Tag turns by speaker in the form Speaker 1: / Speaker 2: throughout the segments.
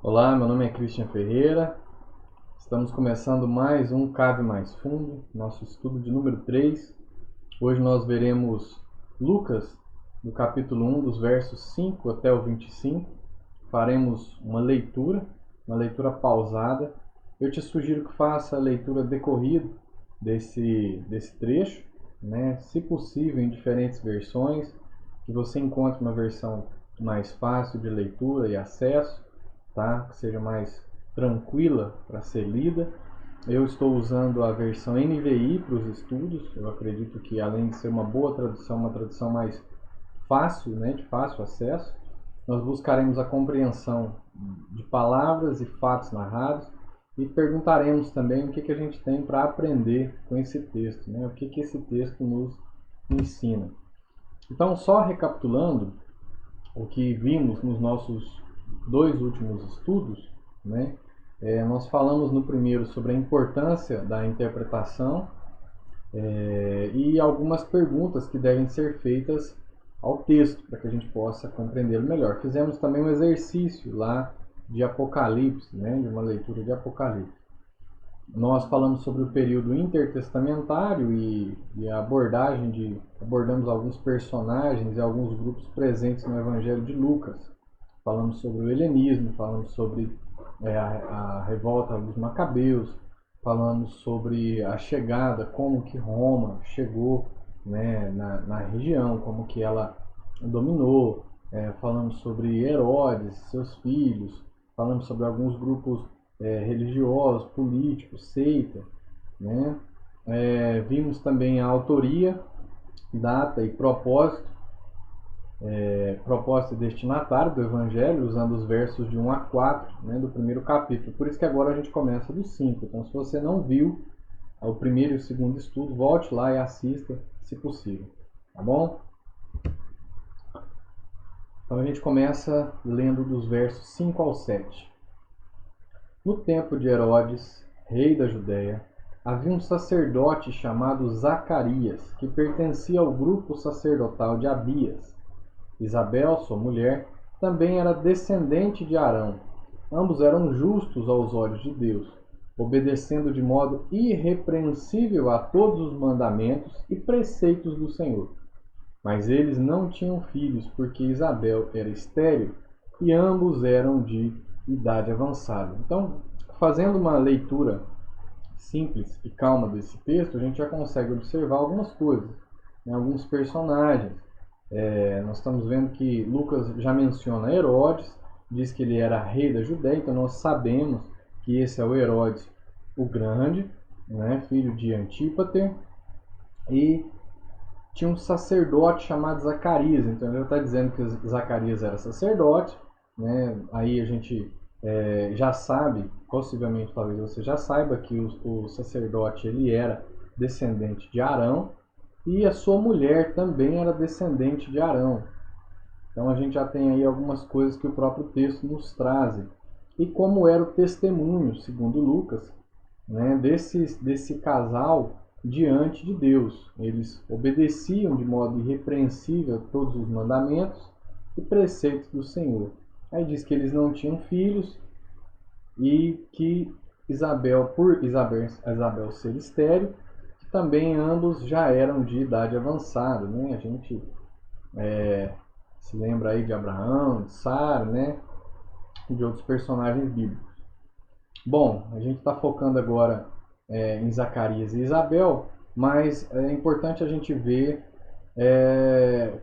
Speaker 1: Olá, meu nome é Christian Ferreira. Estamos começando mais um Cave Mais Fundo, nosso estudo de número 3. Hoje nós veremos Lucas, do capítulo 1, dos versos 5 até o 25. Faremos uma leitura pausada. Eu te sugiro que faça a leitura decorrida desse trecho, né? Se possível em diferentes versões, que você encontre uma versão mais fácil de leitura e acesso, tá? Que seja mais tranquila para ser lida. Eu estou usando a versão NVI para os estudos. Eu acredito que, além de ser uma boa tradução, uma tradução mais fácil, né, de fácil acesso, nós buscaremos a compreensão de palavras e fatos narrados e perguntaremos também o que a gente tem para aprender com esse texto, né? O que esse texto nos ensina. Então, só recapitulando o que vimos nos nossos dois últimos estudos, né? Nós falamos no primeiro sobre a importância da interpretação e algumas perguntas que devem ser feitas ao texto para que a gente possa compreendê-lo melhor. Fizemos também um exercício lá de Apocalipse, né? De uma leitura de Apocalipse. Nós falamos sobre o período intertestamentário e a abordamos alguns personagens e alguns grupos presentes no Evangelho de Lucas. Falamos sobre o helenismo, falamos sobre a revolta dos macabeus, falamos sobre a chegada, como que Roma chegou, né, na região, como que ela dominou, falamos sobre Herodes, seus filhos, falamos sobre alguns grupos religiosos, políticos, seita, né? Vimos também a autoria, data e propósito e destinatário do Evangelho, usando os versos de 1 a 4, né, do primeiro capítulo. Por isso que agora a gente começa do 5. Então, se você não viu o primeiro e o segundo estudo, volte lá e assista, se possível. Tá bom? Então, a gente começa lendo dos versos 5 ao 7. No tempo de Herodes, rei da Judéia, havia um sacerdote chamado Zacarias, que pertencia ao grupo sacerdotal de Abias. Isabel, sua mulher, também era descendente de Arão. Ambos eram justos aos olhos de Deus, obedecendo de modo irrepreensível a todos os mandamentos e preceitos do Senhor. Mas eles não tinham filhos, porque Isabel era estéril e ambos eram de idade avançada. Então, fazendo uma leitura simples e calma desse texto, a gente já consegue observar algumas coisas, né? Alguns personagens. Nós estamos vendo que Lucas já menciona Herodes, diz que ele era rei da Judéia, então nós sabemos que esse é o Herodes o Grande, né? Filho de Antípater, e tinha um sacerdote chamado Zacarias, então ele está dizendo que Zacarias era sacerdote, né? Aí a gente já sabe, possivelmente talvez você já saiba, que o sacerdote ele era descendente de Arão, e a sua mulher também era descendente de Arão. Então a gente já tem aí algumas coisas que o próprio texto nos traz. E como era o testemunho, segundo Lucas, né, desse casal diante de Deus. Eles obedeciam de modo irrepreensível todos os mandamentos e preceitos do Senhor. Aí diz que eles não tinham filhos e que por Isabel ser estéril, também ambos já eram de idade avançada, né? A gente se lembra aí de Abraão, de Sara, né? E de outros personagens bíblicos. Bom, a gente está focando agora em Zacarias e Isabel, mas é importante a gente ver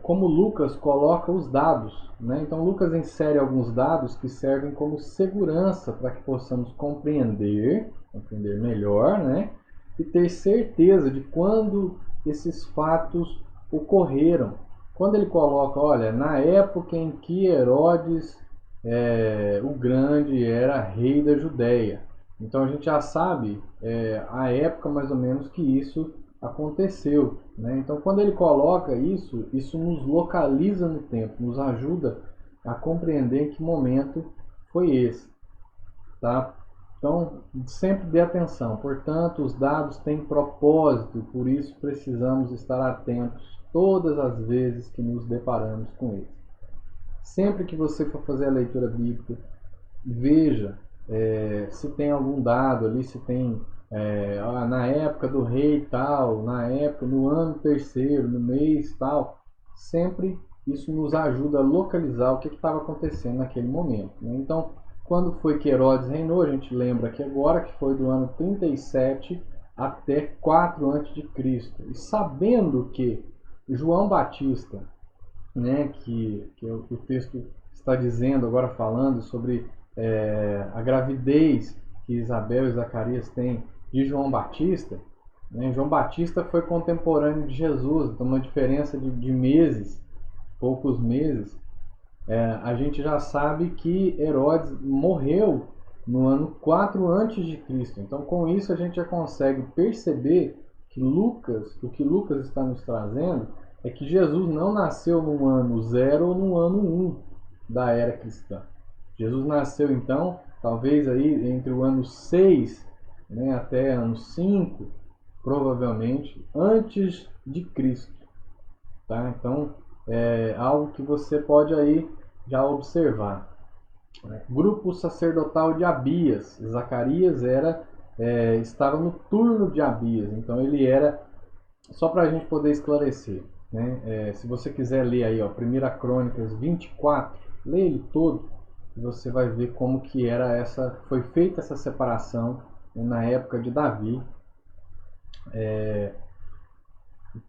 Speaker 1: como Lucas coloca os dados, né? Então Lucas insere alguns dados que servem como segurança para que possamos compreender melhor, né? E ter certeza de quando esses fatos ocorreram. Quando ele coloca, olha, na época em que Herodes o Grande era rei da Judéia. Então a gente já sabe a época mais ou menos que isso aconteceu, né? Então quando ele coloca isso, isso nos localiza no tempo, nos ajuda a compreender em que momento foi esse, tá? Então sempre dê atenção. Portanto, os dados têm propósito, por isso precisamos estar atentos todas as vezes que nos deparamos com eles. Sempre que você for fazer a leitura bíblica, veja se tem algum dado ali, se tem na época do rei tal, na época, no ano terceiro, no mês tal. Sempre isso nos ajuda a localizar o que estava acontecendo naquele momento, né? Então, quando foi que Herodes reinou, a gente lembra aqui agora que foi do ano 37 até 4 a.C. E sabendo que João Batista, né, que o texto está dizendo agora, falando sobre a gravidez que Isabel e Zacarias têm de João Batista, né? João Batista foi contemporâneo de Jesus, então uma diferença de meses, poucos meses. A gente já sabe que Herodes morreu no ano 4 antes de Cristo. Então, com isso a gente já consegue perceber que o que Lucas está nos trazendo é que Jesus não nasceu no ano 0 ou no ano 1 da era cristã. Jesus nasceu então, talvez aí entre o ano 6, né, até ano 5, provavelmente antes de Cristo, tá? Então, é algo que você pode aí já observar. Grupo sacerdotal de Abias. Zacarias estava no turno de Abias, então ele era, só para a gente poder esclarecer, né? Se você quiser ler aí, ó, 1 Crônicas 24, lê ele todo e você vai ver como que foi feita essa separação, né, na época de Davi,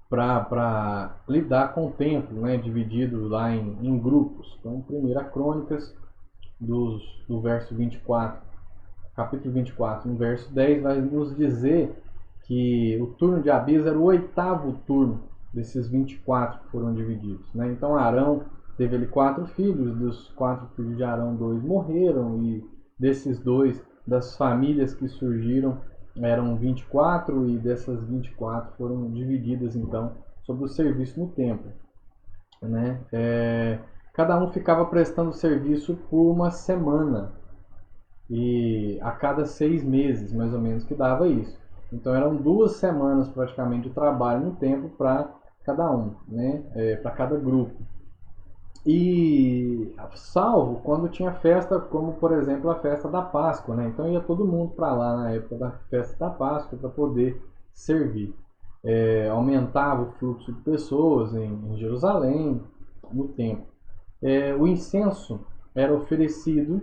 Speaker 1: para lidar com o templo, né, dividido lá em grupos. Então, 1 Crônicas, do verso 24, capítulo 24, no verso 10, vai nos dizer que o turno de Abias era o 8º turno desses 24 que foram divididos, né? Então Arão teve ali 4 filhos, dos 4 filhos de Arão, 2 morreram, e desses 2, das famílias que surgiram, eram 24, e dessas 24 foram divididas então sobre o serviço no templo, né? Cada um ficava prestando serviço por uma semana, e a cada 6 meses, mais ou menos, que dava isso. Então eram 2 semanas praticamente de trabalho no templo para cada um, né? Para cada grupo. E salvo quando tinha festa, como por exemplo a festa da Páscoa, né? Então ia todo mundo para lá na época da festa da Páscoa para poder servir. Aumentava o fluxo de pessoas em Jerusalém, no templo. O incenso era oferecido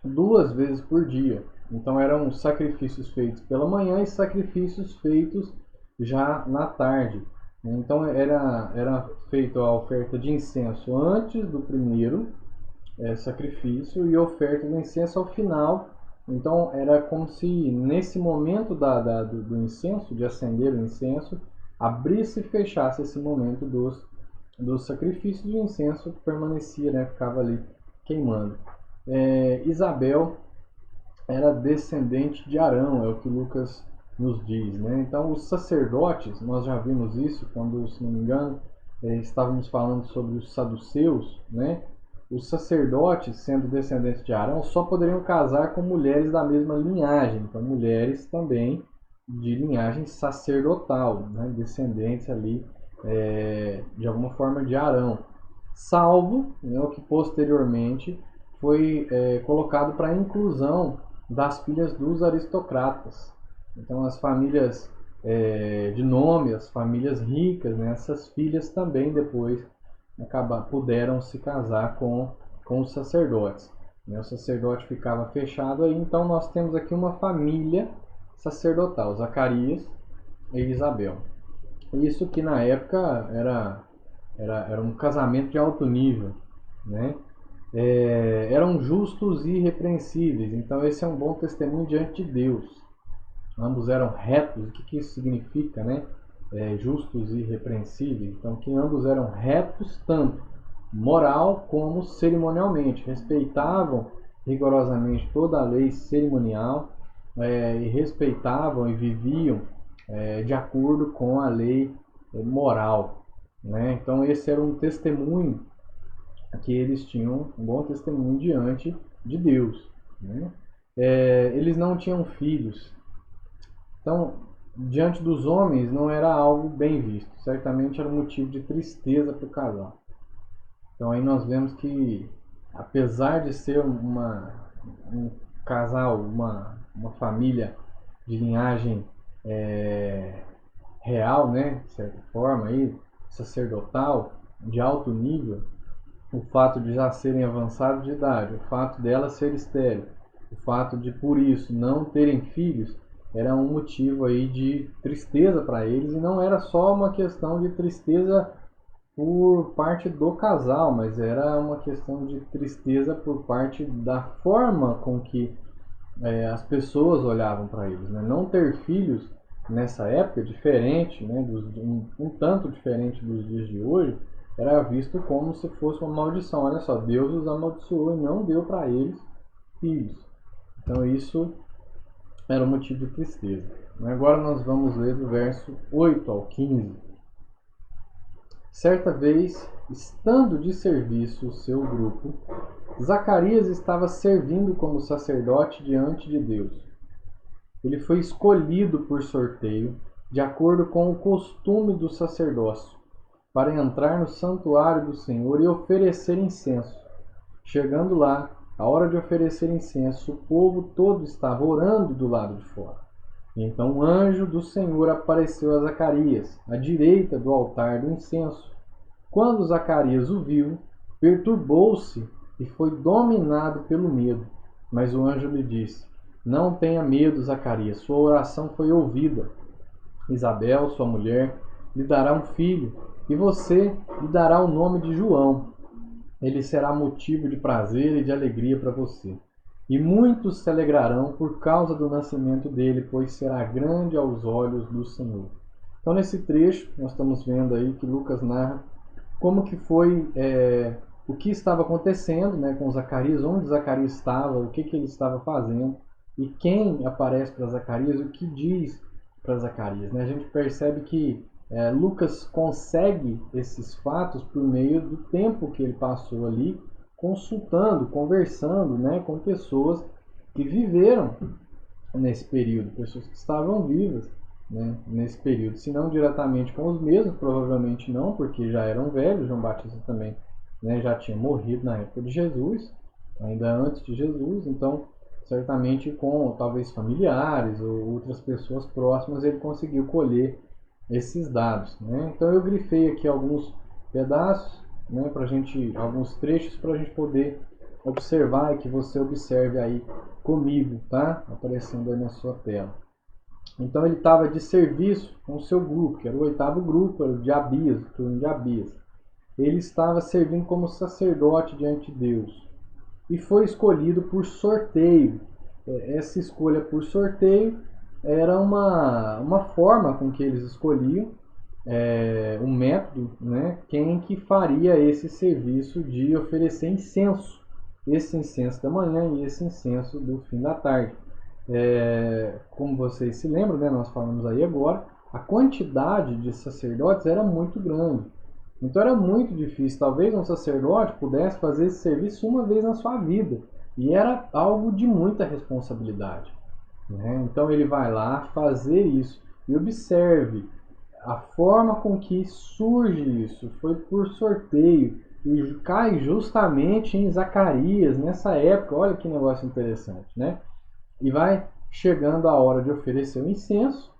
Speaker 1: 2 vezes por dia. Então eram sacrifícios feitos pela manhã e sacrifícios feitos já na tarde. Então era feita a oferta de incenso antes do primeiro sacrifício e a oferta do incenso ao final. Então era como se nesse momento do incenso, de acender o incenso, abrisse e fechasse esse momento dos sacrifícios, e o incenso permanecia, né, ficava ali queimando. Isabel era descendente de Arão, é o que Lucas nos diz, né? Então os sacerdotes, nós já vimos isso quando, se não me engano, estávamos falando sobre os saduceus, né? Os sacerdotes, sendo descendentes de Arão, só poderiam casar com mulheres da mesma linhagem, então mulheres também de linhagem sacerdotal, né? Descendentes ali de alguma forma de Arão, salvo, né, o que posteriormente foi colocado para a inclusão das filhas dos aristocratas. Então as famílias de nome, as famílias ricas, né, essas filhas também depois puderam se casar com os sacerdotes, né? O sacerdote ficava fechado aí. Então nós temos aqui uma família sacerdotal, Zacarias e Isabel. Isso que na época era um casamento de alto nível, né? Eram justos e irrepreensíveis. Então esse é um bom testemunho diante de Deus. Ambos eram retos. O que isso significa, né? Justos e irrepreensíveis. Então que ambos eram retos tanto moral como cerimonialmente. Respeitavam rigorosamente toda a lei cerimonial, e respeitavam e viviam de acordo com a lei moral, né? Então esse era um testemunho que eles tinham, um bom testemunho diante de Deus, né? Eles não tinham filhos, então diante dos homens não era algo bem visto, certamente era um motivo de tristeza para o casal. Então aí nós vemos que, apesar de ser um casal, uma família de linhagem real, né, de certa forma, aí, sacerdotal, de alto nível, o fato de já serem avançados de idade, o fato dela ser estéril, o fato de por isso não terem filhos, era um motivo aí de tristeza para eles, e não era só uma questão de tristeza por parte do casal, mas era uma questão de tristeza por parte da forma com que as pessoas olhavam para eles, né? Não ter filhos nessa época, diferente, né, um tanto diferente dos dias de hoje, era visto como se fosse uma maldição. Olha só, Deus os amaldiçoou e não deu para eles filhos. Então isso era um motivo de tristeza. Agora nós vamos ler do verso 8 ao 15. Certa vez, estando de serviço o seu grupo, Zacarias estava servindo como sacerdote diante de Deus. Ele foi escolhido por sorteio, de acordo com o costume do sacerdócio, para entrar no santuário do Senhor e oferecer incenso. Chegando lá, a hora de oferecer incenso, o povo todo estava orando do lado de fora. Então o anjo do Senhor apareceu a Zacarias, à direita do altar do incenso. Quando Zacarias o viu, perturbou-se e foi dominado pelo medo. Mas o anjo lhe disse: Não tenha medo, Zacarias, sua oração foi ouvida. Isabel, sua mulher, lhe dará um filho, e você lhe dará o nome de João. Ele será motivo de prazer e de alegria para você. E muitos se alegrarão por causa do nascimento dele, pois será grande aos olhos do Senhor. Então, nesse trecho, nós estamos vendo aí que Lucas narra como que foi o que estava acontecendo, né, com Zacarias, onde Zacarias estava, o que ele estava fazendo, e quem aparece para Zacarias, o que diz para Zacarias. Né? A gente percebe que Lucas consegue esses fatos por meio do tempo que ele passou ali consultando, conversando, né, com pessoas que viveram nesse período, pessoas que estavam vivas, né, nesse período, se não diretamente com os mesmos, provavelmente não, porque já eram velhos. João Batista também, né, já tinha morrido na época de Jesus, ainda antes de Jesus, então certamente com talvez familiares ou outras pessoas próximas ele conseguiu colher esses dados, né? Então eu grifei aqui alguns pedaços, né, alguns trechos para a gente poder observar e que você observe aí comigo, tá? Aparecendo aí na sua tela. Então ele estava de serviço com o seu grupo, que era o 8º grupo, era o de Abias, o turno de Abias. Ele estava servindo como sacerdote diante de Deus e foi escolhido por sorteio. Essa escolha por sorteio era uma forma com que eles escolhiam, um método, né, quem que faria esse serviço de oferecer incenso, esse incenso da manhã e esse incenso do fim da tarde. Como vocês se lembram, né, nós falamos aí agora, a quantidade de sacerdotes era muito grande. Então era muito difícil. Talvez um sacerdote pudesse fazer esse serviço uma vez na sua vida. E era algo de muita responsabilidade, né? Então ele vai lá fazer isso. E observe a forma com que surge isso. Foi por sorteio. E cai justamente em Zacarias, nessa época. Olha que negócio interessante, né? E vai chegando a hora de oferecer o incenso,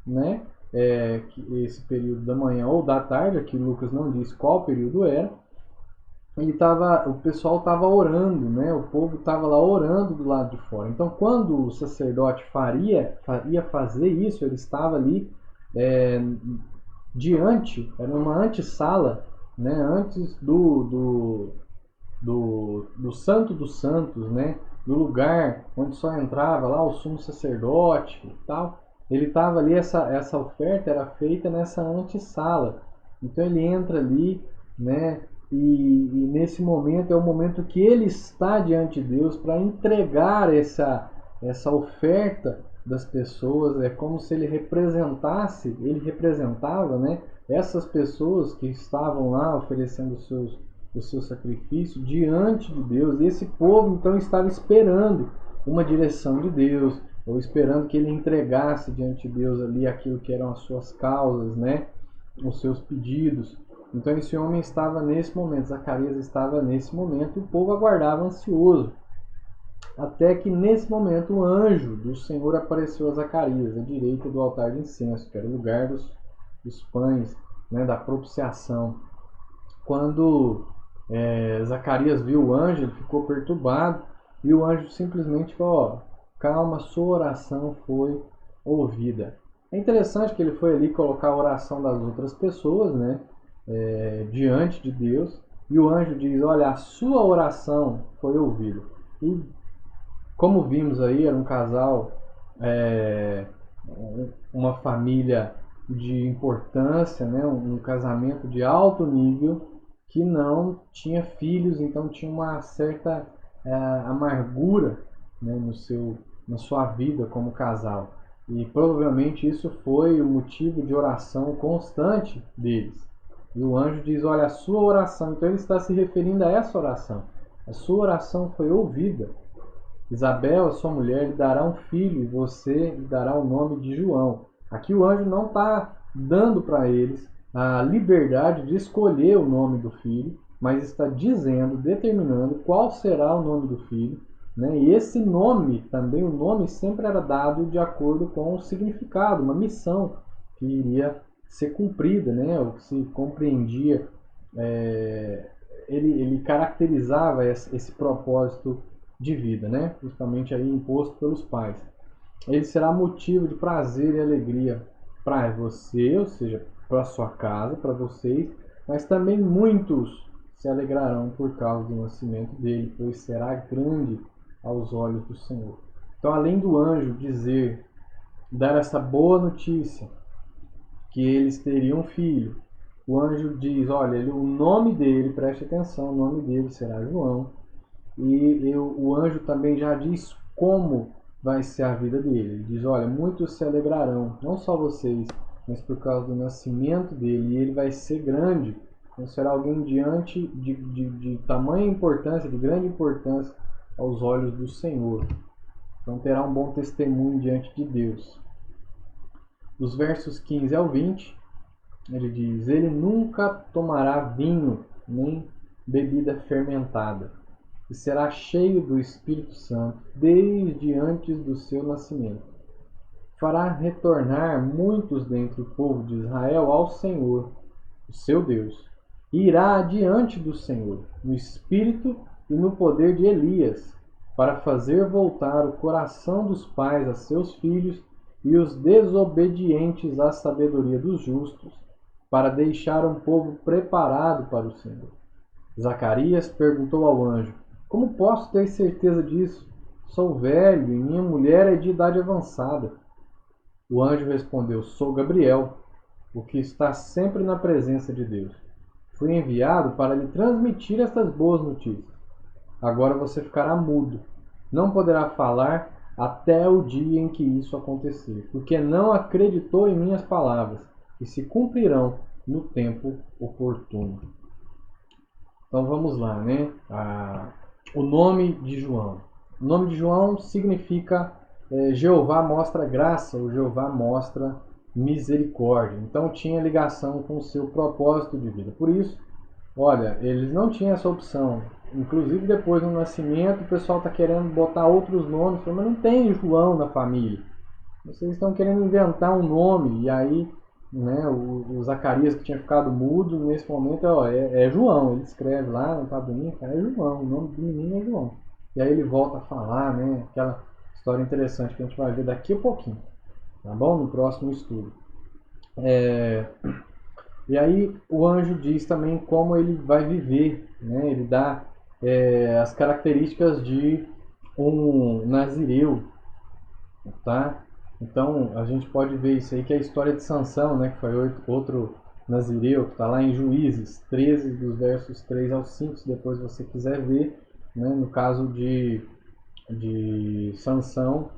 Speaker 1: né? Esse período da manhã ou da tarde, aqui Lucas não diz qual período era, o pessoal estava orando, né? O povo estava lá orando do lado de fora. Então, quando o sacerdote ia fazer isso, ele estava ali diante, era uma antessala, né? Antes do Santo dos Santos, né? Do lugar onde só entrava lá o sumo sacerdote e tal. Ele estava ali, essa oferta era feita nessa antessala. Então ele entra ali, né? E nesse momento é o momento que ele está diante de Deus para entregar essa oferta das pessoas. É como se ele representava, né, essas pessoas que estavam lá oferecendo o seu sacrifício diante de Deus. E esse povo então estava esperando uma direção de Deus, ou esperando que ele entregasse diante de Deus ali aquilo que eram as suas causas, né, os seus pedidos. Então esse homem estava nesse momento, Zacarias estava nesse momento, e o povo aguardava ansioso. até que nesse momento o anjo do Senhor apareceu a Zacarias, à direita do altar de incenso, que era o lugar dos pães, né, da propiciação. Quando Zacarias viu o anjo, ele ficou perturbado, e o anjo simplesmente falou: calma, sua oração foi ouvida. É interessante que ele foi ali colocar a oração das outras pessoas, né, diante de Deus, e o anjo diz: olha, a sua oração foi ouvida. E como vimos aí, era um casal, uma família de importância, né, um casamento de alto nível, que não tinha filhos, então tinha uma certa amargura, né, na sua vida como casal. E provavelmente isso foi o motivo de oração constante deles. E o anjo diz: olha, a sua oração, então ele está se referindo a essa oração. A sua oração foi ouvida. Isabel, a sua mulher, lhe dará um filho, e você lhe dará o nome de João. Aqui o anjo não está dando para eles a liberdade de escolher o nome do filho, mas está dizendo, determinando qual será o nome do filho, né? E esse nome, também o nome sempre era dado de acordo com o significado, uma missão que iria ser cumprida, né? O que se compreendia, ele caracterizava esse propósito de vida, né? Principalmente aí imposto pelos pais. Ele será motivo de prazer e alegria para você, ou seja, para sua casa, para vocês, mas também muitos se alegrarão por causa do nascimento dele, pois será grande aos olhos do Senhor. Então, além do anjo dar essa boa notícia, que eles teriam um filho, o anjo diz: olha, o nome dele, preste atenção, o nome dele será João. E o anjo também já diz como vai ser a vida dele. Ele diz: olha, muitos se alegrarão, não só vocês, mas por causa do nascimento dele. E ele vai ser grande, então será alguém diante de tamanha importância, de grande importância aos olhos do Senhor. Então terá um bom testemunho diante de Deus. Dos versos 15 ao 20, ele diz: ele nunca tomará vinho, nem bebida fermentada, e será cheio do Espírito Santo desde antes do seu nascimento. Fará retornar muitos dentre o povo de Israel ao Senhor, o seu Deus, e irá adiante do Senhor, no espírito e no poder de Elias, para fazer voltar o coração dos pais a seus filhos e os desobedientes à sabedoria dos justos, para deixar um povo preparado para o Senhor. Zacarias perguntou ao anjo: como posso ter certeza disso? Sou velho e minha mulher é de idade avançada. O anjo respondeu: sou Gabriel, o que está sempre na presença de Deus. Fui enviado para lhe transmitir estas boas notícias. Agora você ficará mudo, não poderá falar até o dia em que isso acontecer, porque não acreditou em minhas palavras, que se cumprirão no tempo oportuno. Então vamos lá, né? O nome de João. O nome de João significa Jeová mostra graça, ou Jeová mostra misericórdia. Então tinha ligação com o seu propósito de vida. Por isso, olha, eles não tinham essa opção. Inclusive depois do nascimento, o pessoal está querendo botar outros nomes, mas não tem João na família. Vocês estão querendo inventar um nome, e aí, né, o Zacarias, que tinha ficado mudo, nesse momento é João. Ele escreve lá no tabuinho, é João, o nome do menino é João. E aí ele volta a falar, né, aquela história interessante que a gente vai ver daqui a pouquinho, tá bom? No próximo estudo. E aí o anjo diz também como ele vai viver, né? Ele dá as características de um nazireu, tá? Então a gente pode ver isso aí, que é a história de Sansão, né? Que foi outro nazireu, que está lá em Juízes 13, dos versos 3 ao 5, se depois você quiser ver, né? No caso de Sansão,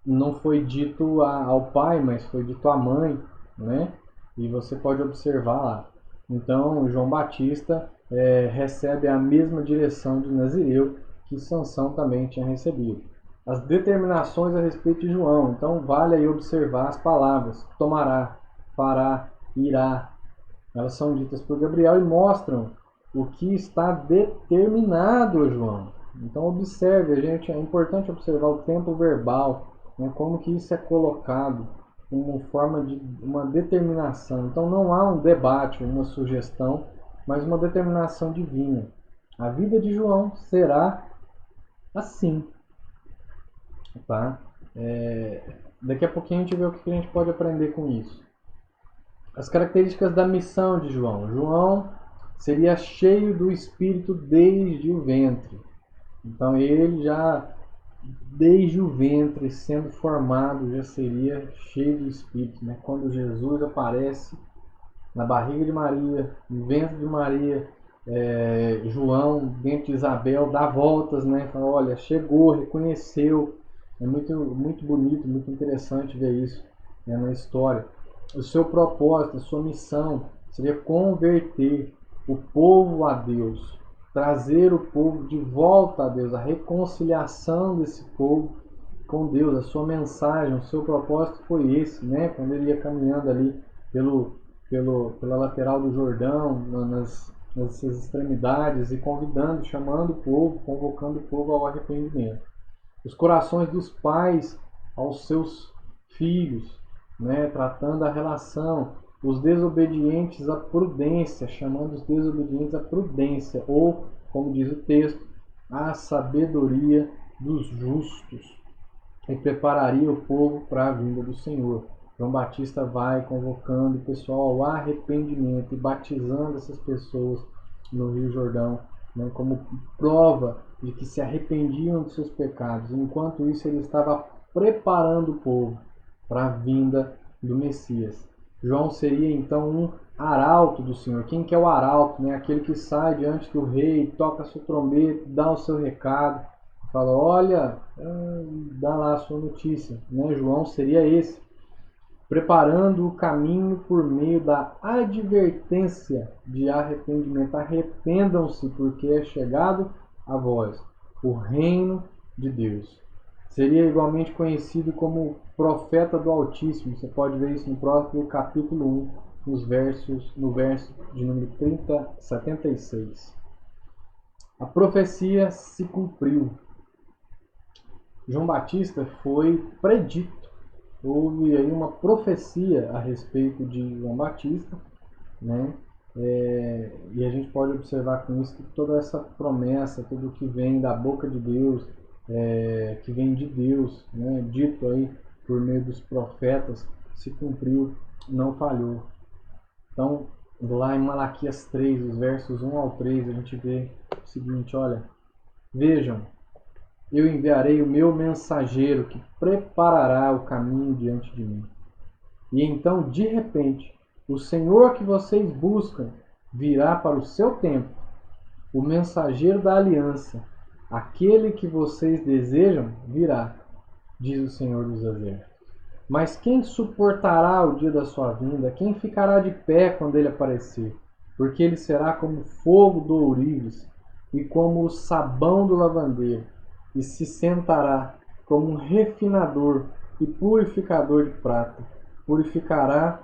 Speaker 1: não foi dito ao pai, mas foi dito à mãe, né? E você pode observar lá. Então, João Batista recebe a mesma direção de nazireu que Sansão também tinha recebido. As determinações a respeito de João. Então, vale aí observar as palavras: tomará, fará, irá. Elas são ditas por Gabriel e mostram o que está determinado a João. Então observe, é importante observar o tempo verbal, né, como que isso é colocado como forma de uma determinação. Então não há um debate, uma sugestão, mas uma determinação divina. A vida de João será assim, tá? Daqui a pouquinho a gente vê o que a gente pode aprender com isso. As características da missão de João. João seria cheio do Espírito desde o ventre. Então ele já, desde o ventre, sendo formado, já seria cheio do Espírito. Né? Quando Jesus aparece na barriga de Maria, no ventre de Maria, João, dentro de Isabel, dá voltas, né? Fala, olha, chegou, reconheceu. É muito, muito bonito, muito interessante ver isso, né, na história. O seu propósito, a sua missão seria converter o povo a Deus, trazer o povo de volta a Deus, a reconciliação desse povo com Deus. A sua mensagem, o seu propósito foi esse, né? Quando ele ia caminhando ali pela lateral do Jordão, nas extremidades, e convidando, chamando o povo, convocando o povo ao arrependimento. Os corações dos pais aos seus filhos, né, tratando a relação, os desobedientes à prudência, chamando os desobedientes à prudência, ou, como diz o texto, à sabedoria dos justos, e prepararia o povo para a vinda do Senhor. João Batista vai convocando o pessoal ao arrependimento e batizando essas pessoas no Rio Jordão, né, como prova de que se arrependiam de seus pecados. Enquanto isso, ele estava preparando o povo para a vinda do Messias. João seria então um arauto do Senhor. Quem que é o arauto? Né? Aquele que sai diante do rei, toca a sua trombeta, dá o seu recado, fala, olha, dá lá a sua notícia. Né? João seria esse, preparando o caminho por meio da advertência de arrependimento. Arrependam-se, porque é chegado a vós o reino de Deus. Seria igualmente conhecido como profeta do Altíssimo. Você pode ver isso no próprio capítulo 1, no verso de número 76. A profecia se cumpriu. João Batista foi predito. Houve aí uma profecia a respeito de João Batista, né? E a gente pode observar com isso que toda essa promessa, tudo que vem da boca de Deus, que vem de Deus, né, dito aí por meio dos profetas, se cumpriu, não falhou. Então, lá em Malaquias 3, os versos 1 ao 3, a gente vê o seguinte, olha, vejam, eu enviarei o meu mensageiro que preparará o caminho diante de mim. E então, de repente, o Senhor que vocês buscam virá para o seu tempo, o mensageiro da aliança, aquele que vocês desejam virá, diz o Senhor dos Exércitos. Mas quem suportará o dia da sua vinda? Quem ficará de pé quando ele aparecer? Porque ele será como fogo do ourives e como o sabão do lavandeiro, e se sentará como um refinador e purificador de prata. Purificará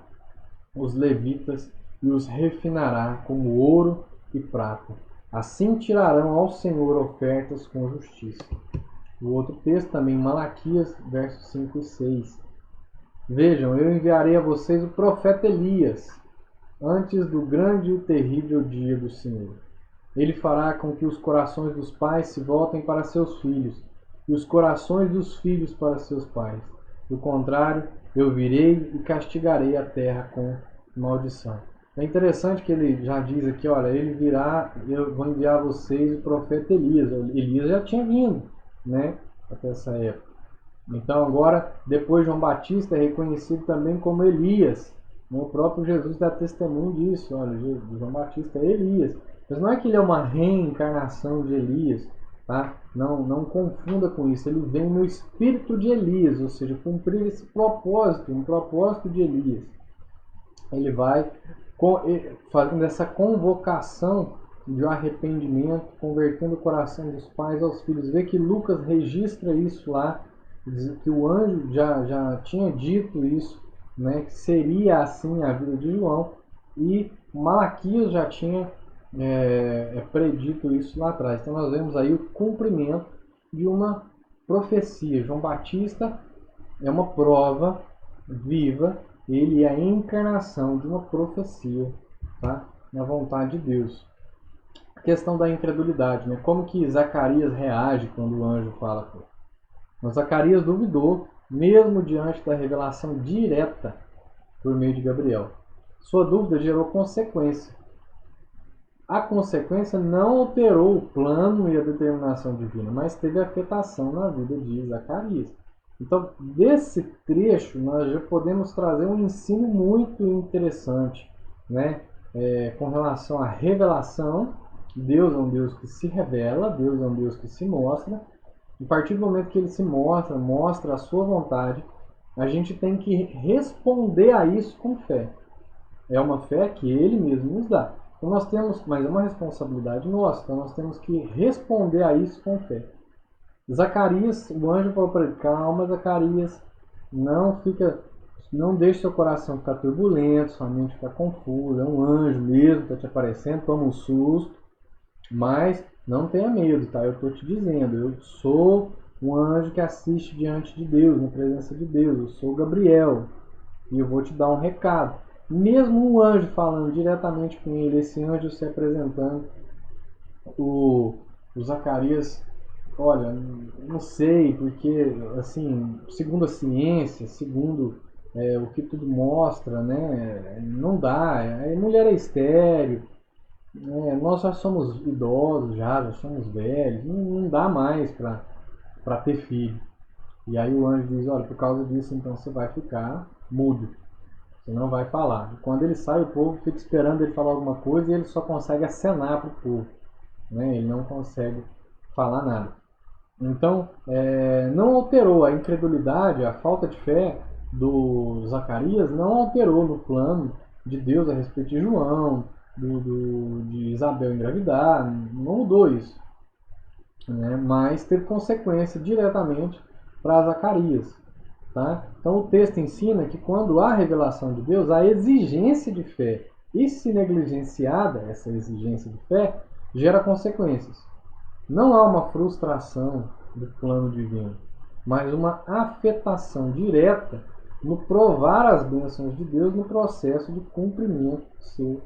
Speaker 1: os levitas e os refinará como ouro e prata. Assim tirarão ao Senhor ofertas com justiça. O outro texto também, Malaquias, versos 5 e 6. Vejam, eu enviarei a vocês o profeta Elias, antes do grande e terrível dia do Senhor. Ele fará com que os corações dos pais se voltem para seus filhos, e os corações dos filhos para seus pais. Do contrário, eu virei e castigarei a terra com maldição. É interessante que ele já diz aqui, olha, ele virá, eu vou enviar a vocês o profeta Elias. Elias já tinha vindo, né, até essa época. Então agora, depois João Batista é reconhecido também como Elias. O próprio Jesus dá testemunho disso, olha, João Batista é Elias. Mas não é que ele é uma reencarnação de Elias, tá? Não confunda com isso. Ele vem no espírito de Elias, ou seja, cumprir esse propósito, um propósito de Elias. Ele vai fazendo essa convocação de arrependimento, convertendo o coração dos pais aos filhos. Vê que Lucas registra isso lá, que o anjo já tinha dito isso, né, que seria assim a vida de João, e Malaquias já tinha predito isso lá atrás. Então nós vemos aí o cumprimento de uma profecia. João Batista é uma prova viva, ele é a encarnação de uma profecia, tá? Na vontade de Deus. A questão da incredulidade, né? Como que Zacarias reage quando o anjo fala com ele? Mas Zacarias duvidou, mesmo diante da revelação direta por meio de Gabriel. Sua dúvida gerou consequência. A consequência não alterou o plano e a determinação divina, mas teve afetação na vida de Zacarias. Então, desse trecho, nós já podemos trazer um ensino muito interessante, né? Com relação à revelação. Deus é um Deus que se revela, Deus é um Deus que se mostra. A partir do momento que ele se mostra a sua vontade, a gente tem que responder a isso com fé. É uma fé que ele mesmo nos dá. Então nós temos, mas é uma responsabilidade nossa, então nós temos que responder a isso com fé. Zacarias, o anjo falou para ele: calma, Zacarias, não deixe seu coração ficar turbulento, sua mente ficar confusa, é um anjo mesmo que está te aparecendo, toma um susto, mas não tenha medo, tá? Eu estou te dizendo, eu sou um anjo que assiste diante de Deus, na presença de Deus, eu sou Gabriel, e eu vou te dar um recado. Mesmo um anjo falando diretamente com ele, esse anjo se apresentando, o Zacarias, olha, não sei, porque, assim, segundo a ciência, segundo o que tudo mostra, né, não dá, a mulher é estéril, nós já somos idosos, já somos velhos, não dá mais para ter filho. E aí o anjo diz: olha, por causa disso, então você vai ficar mudo. Você não vai falar. E quando ele sai, o povo fica esperando ele falar alguma coisa e ele só consegue acenar para o povo, né? Ele não consegue falar nada. Então, não alterou a incredulidade, a falta de fé do Zacarias, não alterou no plano de Deus a respeito de João, de Isabel engravidar, não mudou isso, né? Mas teve consequência diretamente para Zacarias. Tá? Então o texto ensina que quando há revelação de Deus, há exigência de fé. E se negligenciada essa exigência de fé, gera consequências. Não há uma frustração do plano divino, mas uma afetação direta no provar as bênçãos de Deus no processo de cumprimento do seu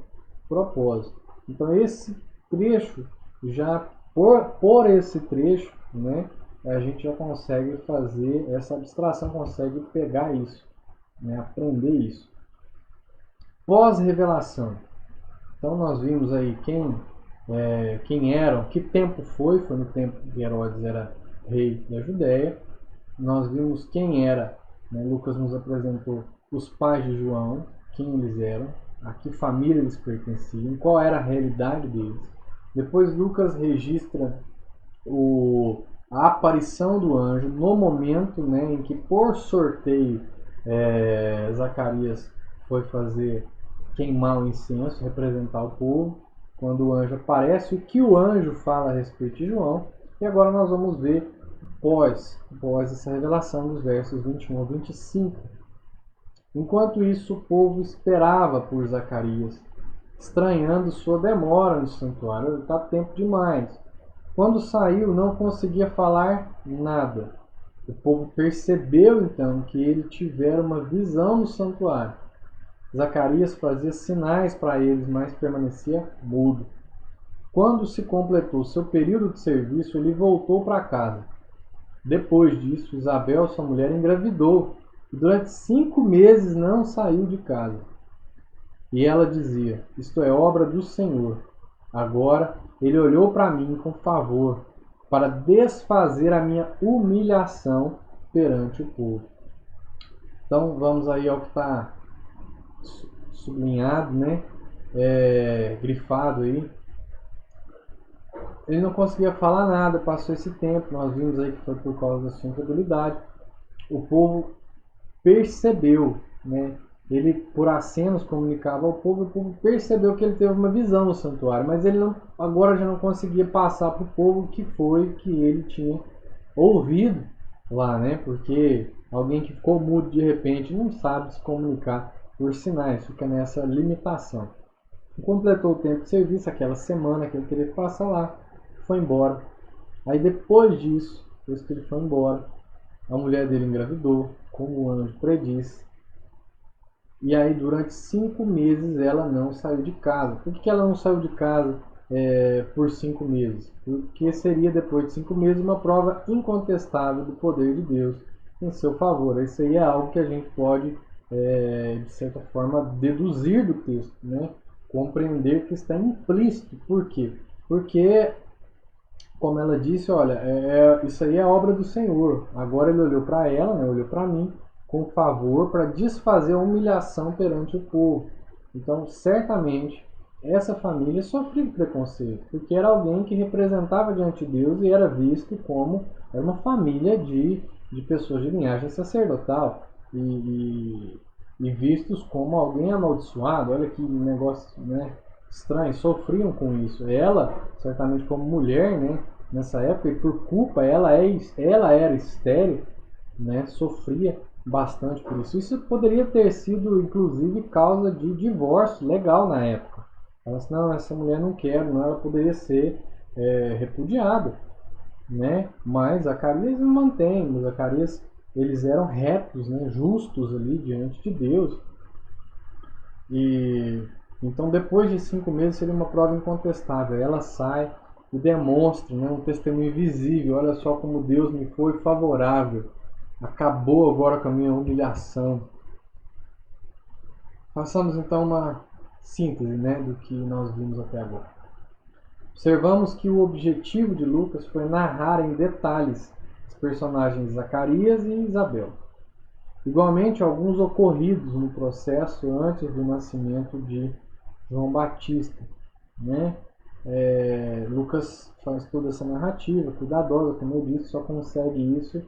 Speaker 1: propósito. Então esse trecho, já por esse trecho, né, a gente já consegue fazer essa abstração, consegue pegar isso, né, aprender isso. Pós-revelação. Então nós vimos aí quem eram, que tempo foi no tempo que Herodes era rei da Judéia. Nós vimos quem era, né, Lucas nos apresentou os pais de João, quem eles eram, a que família eles pertenciam, qual era a realidade deles. Depois Lucas registra a aparição do anjo no momento, né, em que, por sorteio, Zacarias foi queimar o incenso, representar o povo, quando o anjo aparece, o que o anjo fala a respeito de João. E agora nós vamos ver pós essa revelação, dos versos 21 ao 25. Enquanto isso, o povo esperava por Zacarias, estranhando sua demora no santuário. Está tempo demais. Quando saiu, não conseguia falar nada. O povo percebeu então que ele tivera uma visão no santuário. Zacarias fazia sinais para eles, mas permanecia mudo. Quando se completou seu período de serviço, ele voltou para casa. Depois disso, Isabel, sua mulher, engravidou e durante 5 meses não saiu de casa. E ela dizia: isto é obra do Senhor. Agora ele olhou para mim com favor, para desfazer a minha humilhação perante o povo. Então vamos aí ao que está sublinhado, né? Grifado aí. Ele não conseguia falar nada, passou esse tempo, nós vimos aí que foi por causa da sua incredulidade. O povo percebeu, né? Ele, por acenos, comunicava ao povo, o povo percebeu que ele teve uma visão no santuário, mas ele agora já não conseguia passar para o povo o que foi que ele tinha ouvido lá, né? Porque alguém que ficou mudo de repente não sabe se comunicar por sinais, fica nessa limitação. Completou o tempo de serviço, aquela semana que ele teria que passar lá, foi embora. Aí depois disso, depois que ele foi embora, a mulher dele engravidou, como o anjo prediz. E aí durante 5 meses ela não saiu de casa. Por que ela não saiu de casa por 5 meses? Porque seria depois de 5 meses uma prova incontestável do poder de Deus em seu favor. Isso aí é algo que a gente pode, de certa forma, deduzir do texto, né? Compreender que está implícito. Por quê? Porque, como ela disse, olha, isso aí é obra do Senhor. Agora ele olhou para ela, né, olhou para mim, com favor para desfazer a humilhação perante o povo. Então, certamente, essa família sofreu preconceito, porque era alguém que representava diante de Deus e era visto como era uma família de pessoas de linhagem sacerdotal e vistos como alguém amaldiçoado. Olha que negócio, né, estranho, sofriam com isso. Ela, certamente como mulher, né, nessa época, e por culpa, ela era estéril, né, sofria bastante por isso. Isso poderia ter sido, inclusive, causa de divórcio legal na época. Ela disse, não, essa mulher não quero, não, ela poderia ser repudiada, né? Mas Zacarias mantém, Zacarias, eles eram retos, né, justos ali diante de Deus. E então depois de 5 meses seria uma prova incontestável. Ela sai e demonstra, né, um testemunho visível. Olha só como Deus me foi favorável. Acabou agora com a minha humilhação. Façamos então uma síntese, né, do que nós vimos até agora. Observamos que o objetivo de Lucas foi narrar em detalhes os personagens Zacarias e Isabel. Igualmente, alguns ocorridos no processo antes do nascimento de João Batista, né? Lucas faz toda essa narrativa cuidadosa, como eu disse, só consegue isso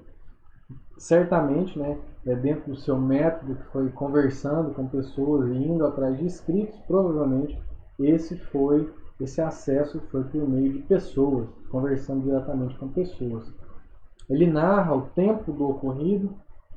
Speaker 1: certamente, né, dentro do seu método, que foi conversando com pessoas e indo atrás de escritos. Provavelmente esse acesso foi por meio de pessoas, conversando diretamente com pessoas. Ele narra o tempo do ocorrido,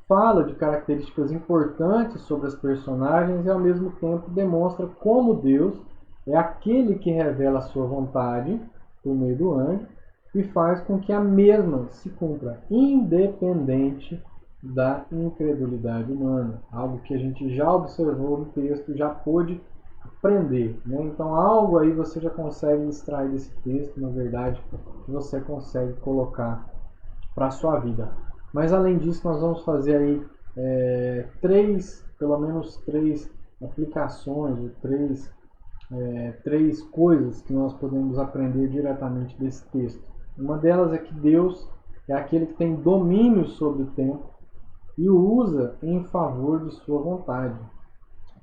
Speaker 1: fala de características importantes sobre as personagens e ao mesmo tempo demonstra como Deus é aquele que revela a sua vontade por meio do anjo e faz com que a mesma se cumpra, independente da incredulidade humana. Algo que a gente já observou no texto, já pôde aprender, né? Então algo aí você já consegue extrair desse texto, na verdade, que você consegue colocar para a sua vida. Mas além disso, nós vamos fazer aí pelo menos três aplicações, três coisas que nós podemos aprender diretamente desse texto. Uma delas é que Deus é aquele que tem domínio sobre o tempo e o usa em favor de sua vontade.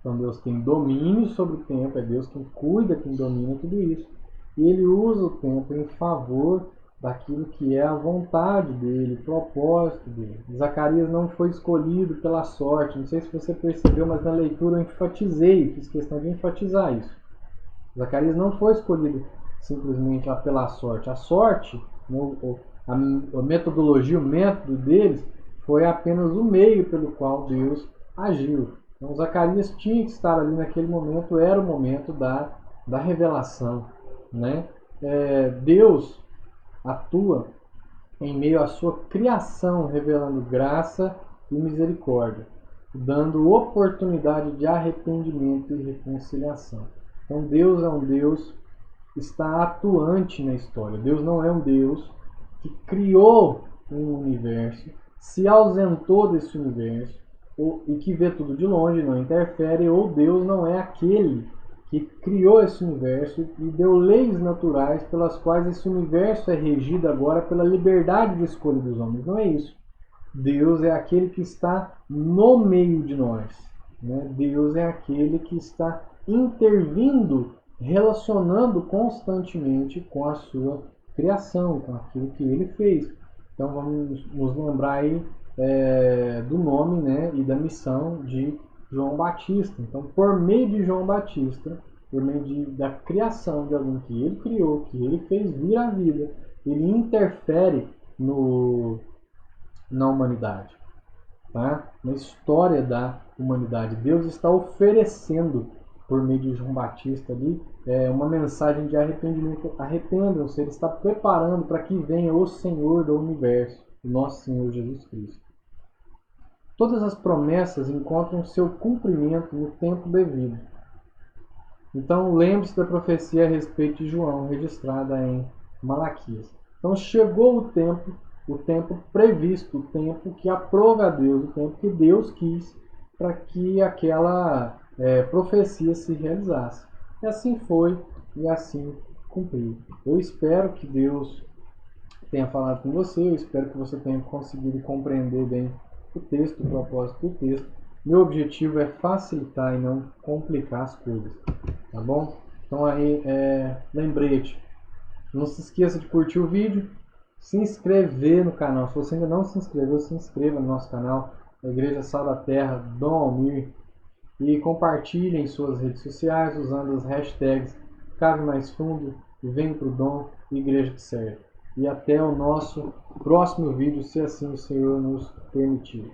Speaker 1: Então Deus tem domínio sobre o tempo, é Deus quem cuida, quem domina tudo isso. E ele usa o tempo em favor daquilo que é a vontade dele, o propósito dele. Zacarias não foi escolhido pela sorte. Não sei se você percebeu, mas na leitura eu enfatizei, fiz questão de enfatizar isso. Zacarias não foi escolhido simplesmente pela sorte. A sorte, a metodologia, o método deles, foi apenas o meio pelo qual Deus agiu. Então Zacarias tinha que estar ali naquele momento, era o momento da revelação, né? Deus atua em meio à sua criação, revelando graça e misericórdia, dando oportunidade de arrependimento e reconciliação. Então Deus é um Deus que está atuante na história. Deus não é um Deus que criou um universo, se ausentou desse universo e que vê tudo de longe, não interfere, ou Deus não é aquele que criou esse universo e deu leis naturais pelas quais esse universo é regido agora pela liberdade de escolha dos homens. Não é isso. Deus é aquele que está no meio de nós, né? Deus é aquele que está intervindo, relacionando constantemente com a sua criação, com aquilo que ele fez. Então vamos nos lembrar aí do nome, né, e da missão de João Batista. Então, por meio de João Batista, por meio da criação de alguém que ele criou, que ele fez vir à vida, ele interfere na humanidade, tá? Na história da humanidade. Deus está oferecendo por meio de João Batista ali, uma mensagem de arrependimento. Arrependam-se, ele está preparando para que venha o Senhor do universo, o nosso Senhor Jesus Cristo. Todas as promessas encontram seu cumprimento no tempo devido. Então, lembre-se da profecia a respeito de João, registrada em Malaquias. Então, chegou o tempo previsto, o tempo que aprova a Deus, o tempo que Deus quis para que aquela profecia se realizasse. E assim foi, e assim cumpriu. Eu espero que Deus tenha falado com você, eu espero que você tenha conseguido compreender bem o texto, o propósito do texto. Meu objetivo é facilitar e não complicar as coisas, tá bom? Então aí, lembrete, não se esqueça de curtir o vídeo, se inscrever no canal. Se você ainda não se inscreveu, se inscreva no nosso canal, a Igreja Sal da Terra, Dom Almir, e compartilhe em suas redes sociais usando as hashtags Cave Mais Fundo, Vem Pro Dom e Igreja que Serve. E até o nosso próximo vídeo, se assim o Senhor nos permitir.